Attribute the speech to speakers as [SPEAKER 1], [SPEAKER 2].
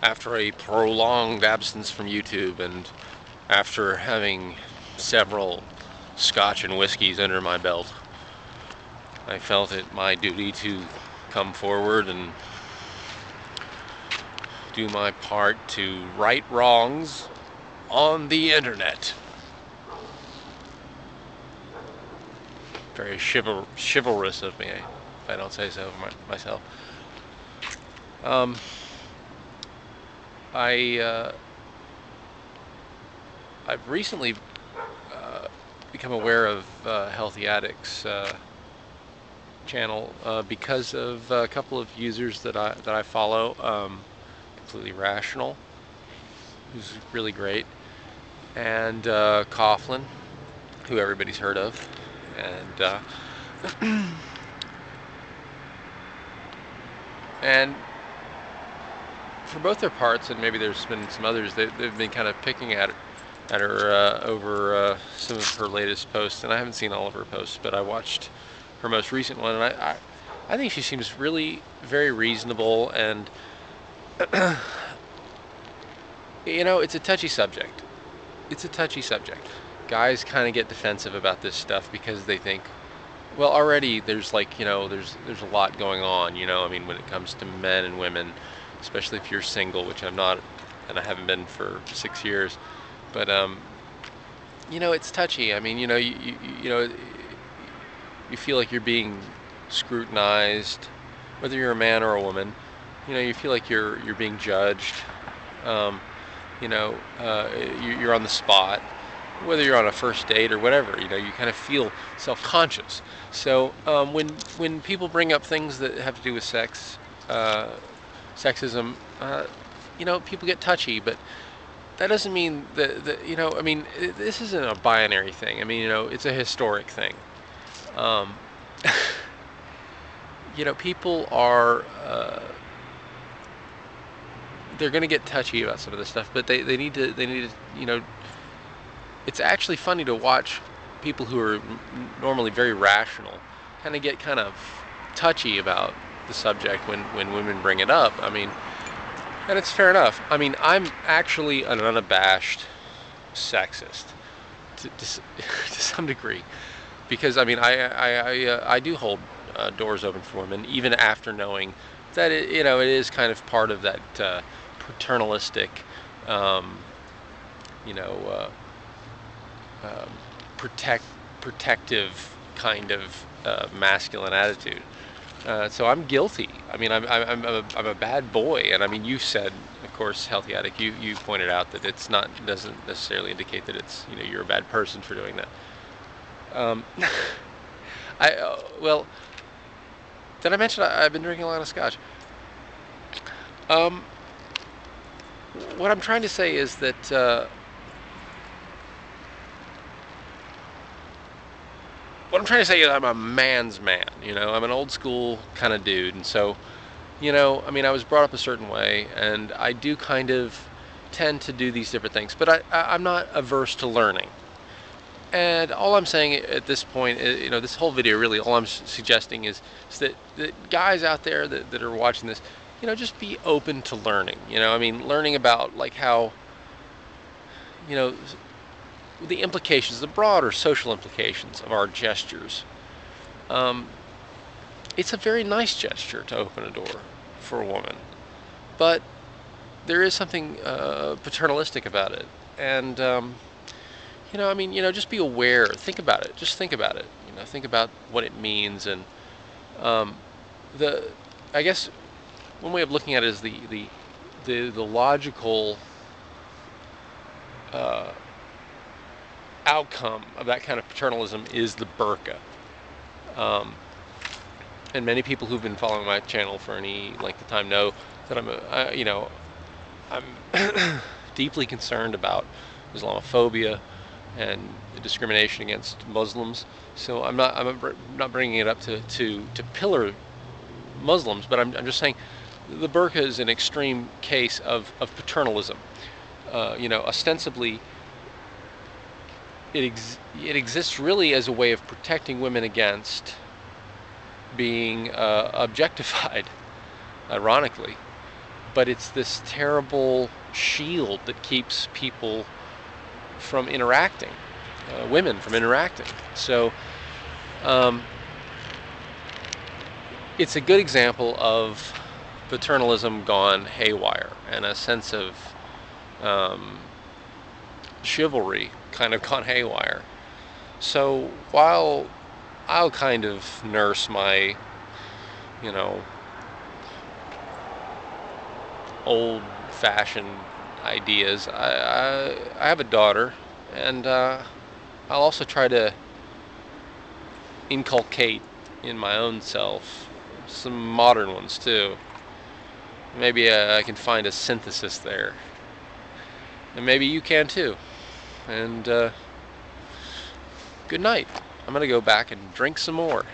[SPEAKER 1] After a prolonged absence from YouTube and after having several scotch and whiskeys under my belt, I felt it my duty to come forward and do my part to right wrongs on the internet. Very chivalrous of me, if I don't say so myself. Um, I've recently become aware of Healthy Addict's channel because of a couple of users that I follow. Completely Rational, who's really great, and Coughlin, who everybody's heard of, and and for both their parts, and maybe there's been some others, they've been kind of picking at her over some of her latest posts, and I haven't seen all of her posts, but I watched her most recent one, and I think she seems really very reasonable, and you know, it's a touchy subject. It's a touchy subject. Guys kind of get defensive about this stuff because they think, well, already there's like, you know, there's a lot going on, you know, I mean, when it comes to men and women, especially if you're single, which I'm not, and I haven't been for 6 years, but you know, it's touchy. I mean, you know, you know, you feel like you're being scrutinized, whether you're a man or a woman. You know, you feel like you're being judged. Um, you know, you're on the spot, whether you're on a first date or whatever. You know, you kind of feel self-conscious. So when people bring up things that have to do with sex, sexism, you know, people get touchy, but that doesn't mean that, you know, I mean, this isn't a binary thing. I mean, you know, it's a historic thing. Um, you know, people are, they're going to get touchy about some of this stuff, but they need to, you know, it's actually funny to watch people who are normally very rational kind of get kind of touchy about the subject when women bring it up. I mean, and it's fair enough. I mean, I'm actually an unabashed sexist to some degree, because I mean, I do hold doors open for women, even after knowing that it, you know, it is kind of part of that paternalistic, um, you know, um, protective kind of masculine attitude. So I'm guilty. I mean, I'm a bad boy, and I mean, you said, of course, Healthy Addict. You pointed out that it's not, doesn't necessarily indicate that it's, you know, you're a bad person for doing that. Um, well, did I mention I've been drinking a lot of scotch? Um, what I'm trying to say is that what I'm trying to say is I'm a man's man. You know, I'm an old school kind of dude, and so, you know, I mean, I was brought up a certain way, and I do kind of tend to do these different things, but I'm not averse to learning. And all I'm saying at this point, you know, this whole video, really, all I'm suggesting is that guys out there that are watching this, you know, just be open to learning. You know, I mean, learning about like how, you know, the implications, the broader social implications of our gestures. Um, it's a very nice gesture to open a door for a woman, but there is something paternalistic about it. And you know, I mean, you know, just be aware. Think about it. Just think about it. You know, think about what it means, and um, the. I guess one way of looking at it is the logical uh, outcome of that kind of paternalism is the burqa. Um, and many people who've been following my channel for any length of time know that you know, I'm deeply concerned about Islamophobia and discrimination against Muslims. So I'm not bringing it up to pillar Muslims, but I'm just saying the burqa is an extreme case of paternalism. You know, ostensibly, it exists really as a way of protecting women against being objectified, ironically. but it's this terrible shield that keeps people from interacting, women from interacting. So it's a good example of paternalism gone haywire, and a sense of chivalry kind of gone haywire. So while I'll kind of nurse my, you know, old-fashioned ideas, I have a daughter, and I'll also try to inculcate in my own self some modern ones too. Maybe I can find a synthesis there, and maybe you can too. And good night. I'm gonna go back and drink some more.